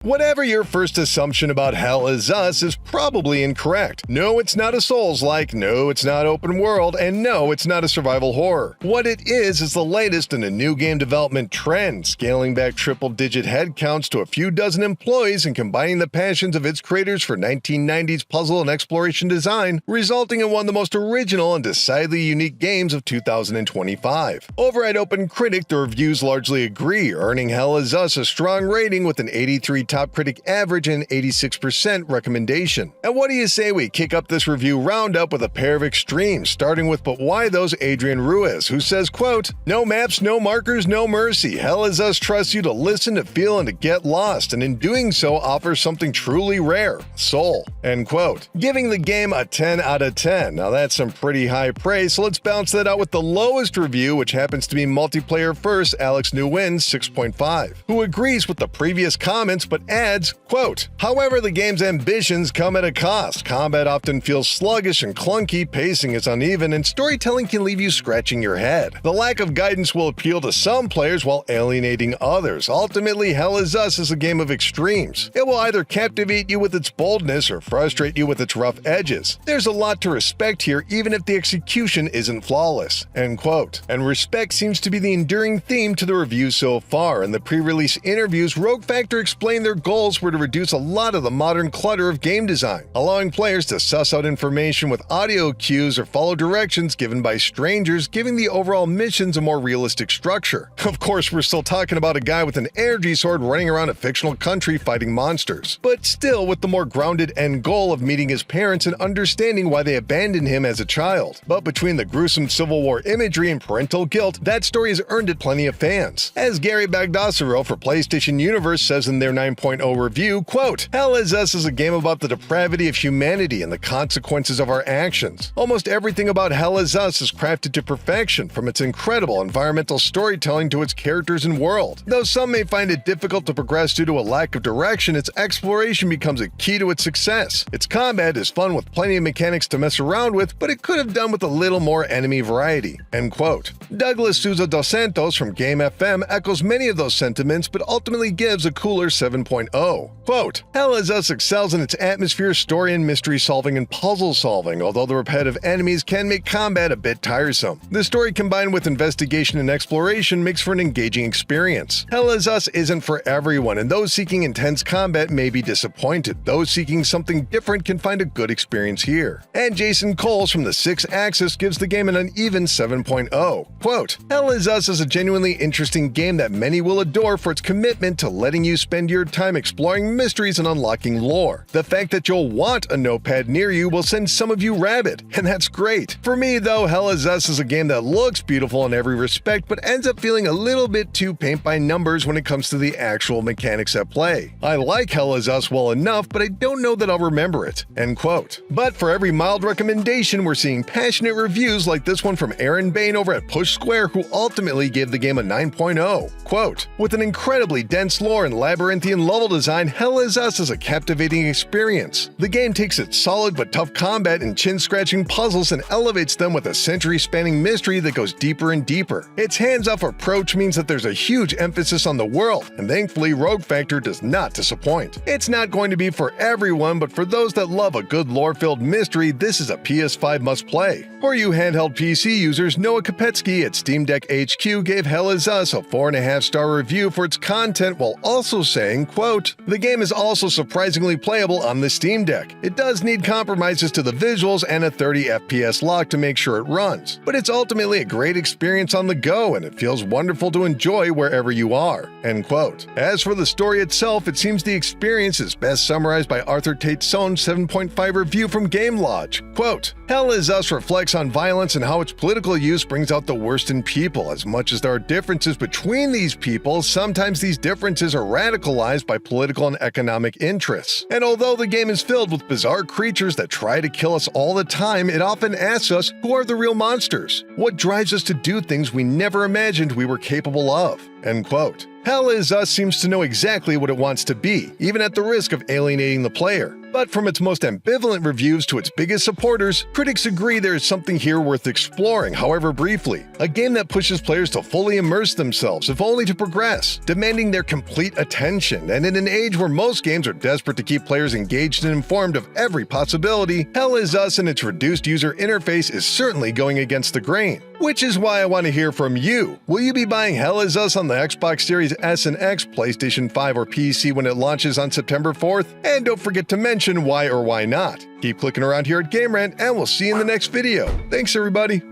Whatever your first assumption about Hell Is Us is probably incorrect. No, it's not a Souls-like, no, it's not open world, and no, it's not a survival horror. What it is the latest in a new game development trend, scaling back triple-digit headcounts to a few dozen employees and combining the passions of its creators for 1990s puzzle and exploration design, resulting in one of the most original and decidedly unique games of 2025. Over at OpenCritic, the reviews largely agree, earning Hell Is Us a strong rating with an 83 top critic average and 86% recommendation. And what do you say we kick up this review roundup with a pair of extremes, starting with But Why Those Adrian Ruiz, who says, quote, "No maps, no markers, no mercy. Hell Is Us trusts you to listen, to feel, and to get lost, and in doing so offers something truly rare, soul," end quote. Giving the game a 10 out of 10. Now that's some pretty high praise, so let's balance that out with the lowest review, which happens to be multiplayer first Alex Nguyen's 6.5, who agrees with the previous comments but adds, quote, "However, the game's ambitions come at a cost. Combat often feels sluggish and clunky, pacing is uneven, and storytelling can leave you scratching your head. The lack of guidance will appeal to some players while alienating others. Ultimately, Hell Is Us is a game of extremes. It will either captivate you with its boldness or frustrate you with its rough edges. There's a lot to respect here, even if the execution isn't flawless," end quote. And respect seems to be the enduring theme to the review so far. In the pre-release interviews, Rogue Factor explained their goals were to reduce a lot of the modern clutter of game design, allowing players to suss out information with audio cues or follow directions given by strangers, giving the overall missions a more realistic structure. Of course, we're still talking about a guy with an energy sword running around a fictional country fighting monsters, but still with the more grounded end goal of meeting his parents and understanding why they abandoned him as a child. But between the gruesome Civil War imagery and parental guilt, that story has earned it plenty of fans. As Gary Bagdasaro for PlayStation Universe says in their 9.0 review, quote, "Hell Is Us is a game about the depravity of humanity and the consequences of our actions. Almost everything about Hell Is Us is crafted to perfection, from its incredible environmental storytelling to its characters and world. Though some may find it difficult to progress due to a lack of direction, its exploration becomes a key to its success. Its combat is fun with plenty of mechanics to mess around with, but it could have done with a little more enemy variety," end quote. Douglas Souza dos Santos from Game FM echoes many of those sentiments, but ultimately gives a cooler 7.0. Quote, "Hell Is Us excels in its atmosphere, story, and mystery solving and puzzle solving, although the repetitive enemies can make combat a bit tiresome. The story combined with investigation and exploration makes for an engaging experience. Hell Is Us isn't for everyone, and those seeking intense combat may be disappointed. Those seeking something different can find a good experience here." And Jason Coles from the 6 Axis gives the game an uneven 7.0. Quote, "Hell Is Us is a genuinely interesting game that many will adore for its commitment to letting you spend your time exploring mysteries and unlocking lore. The fact that you'll want a notepad near you will send some of you rabid, and that's great. For me, though, Hell Is Us is a game that looks beautiful in every respect, but ends up feeling a little bit too paint by numbers when it comes to the actual mechanics at play. I like Hell Is Us well enough, but I don't know that I'll remember it," end quote. But for every mild recommendation, we're seeing passionate reviews like this one from Aaron Bain over at Push Square, who ultimately gave the game a 9.0. Quote, "With an incredibly dense lore and labyrinthian level design, Hell Is Us is a captivating experience. The game takes its solid but tough combat and chin-scratching puzzles and elevates them with a century-spanning mystery that goes deeper and deeper. Its hands-off approach means that there's a huge emphasis on the world, and thankfully Rogue Factor does not disappoint. It's not going to be for everyone, but for those that love a good lore-filled mystery, this is a PS5 must-play." For you handheld PC users, Noah Kopetsky at Steam Deck HQ gave Hell Is Us a 4.5-star review for its content while also saying, quote, "The game is also surprisingly playable on the Steam Deck. It does need compromises to the visuals and a 30 FPS lock to make sure it runs, but it's ultimately a great experience on the go and it feels wonderful to enjoy wherever you are," end quote. As for the story itself, it seems the experience is best summarized by Arthur Tate Sohn's 7.5 review from Game Lodge. Quote, "Hell Is Us reflects on violence and how its political use brings out the worst in people. As much as there are differences between these people, sometimes these differences are radicalized by political and economic interests. And although the game is filled with bizarre creatures that try to kill us all the time, it often asks us, who are the real monsters? What drives us to do things we never imagined we were capable of?" End quote. Hell Is Us seems to know exactly what it wants to be, even at the risk of alienating the player. But from its most ambivalent reviews to its biggest supporters, critics agree there is something here worth exploring, however briefly. A game that pushes players to fully immerse themselves, if only to progress, demanding their complete attention. And in an age where most games are desperate to keep players engaged and informed of every possibility, Hell Is Us and its reduced user interface is certainly going against the grain. Which is why I want to hear from you. Will you be buying Hell Is Us on the Xbox Series S and X, PlayStation 5, or PC when it launches on September 4th? And don't forget to mention why or why not. Keep clicking around here at Game Rant, and we'll see you in the next video. Thanks, everybody.